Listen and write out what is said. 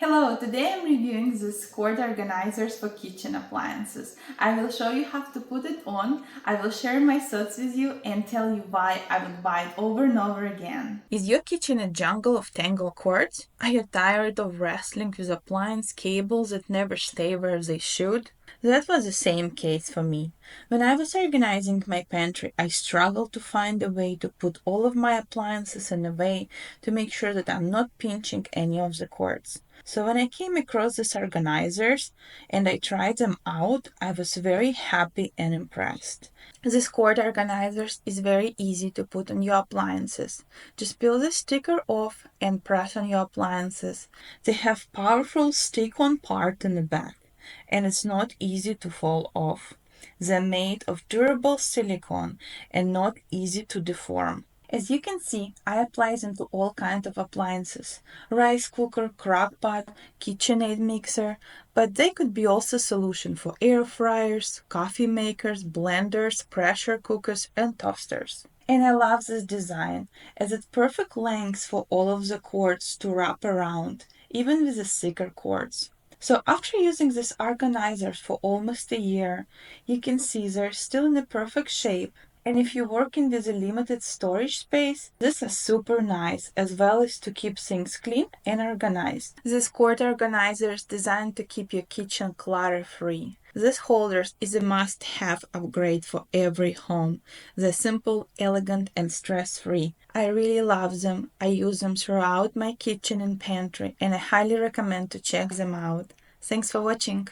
Hello, today I'm reviewing this cord organizers for kitchen appliances. I will show you how to put it on, I will share my thoughts with you and tell you why I would buy it over and over again. Is your kitchen a jungle of tangled cords? Are you tired of wrestling with appliance cables that never stay where they should? That was the same case for me. When I was organizing my pantry, I struggled to find a way to put all of my appliances in a way to make sure that I'm not pinching any of the cords. So when I came across these organizers and I tried them out, I was very happy and impressed. This cord organizers is very easy to put on your appliances. Just peel the sticker off and press on your appliances. They have powerful stick-on part in the back, and it's not easy to fall off. They're made of durable silicone and not easy to deform. As you can see, I apply them to all kinds of appliances: rice cooker, crock pot, KitchenAid mixer, but they could be also a solution for air fryers, coffee makers, blenders, pressure cookers, and toasters. And I love this design, as it's perfect length for all of the cords to wrap around, even with the thicker cords. So after using these organizers for almost a year, you can see they're still in the perfect shape. And if you're working with a limited storage space, this is super nice, as well as to keep things clean and organized. This cord organizer is designed to keep your kitchen clutter-free. This holder is a must-have upgrade for every home. They're simple, elegant, and stress-free. I really love them. I use them throughout my kitchen and pantry, and I highly recommend to check them out. Thanks for watching.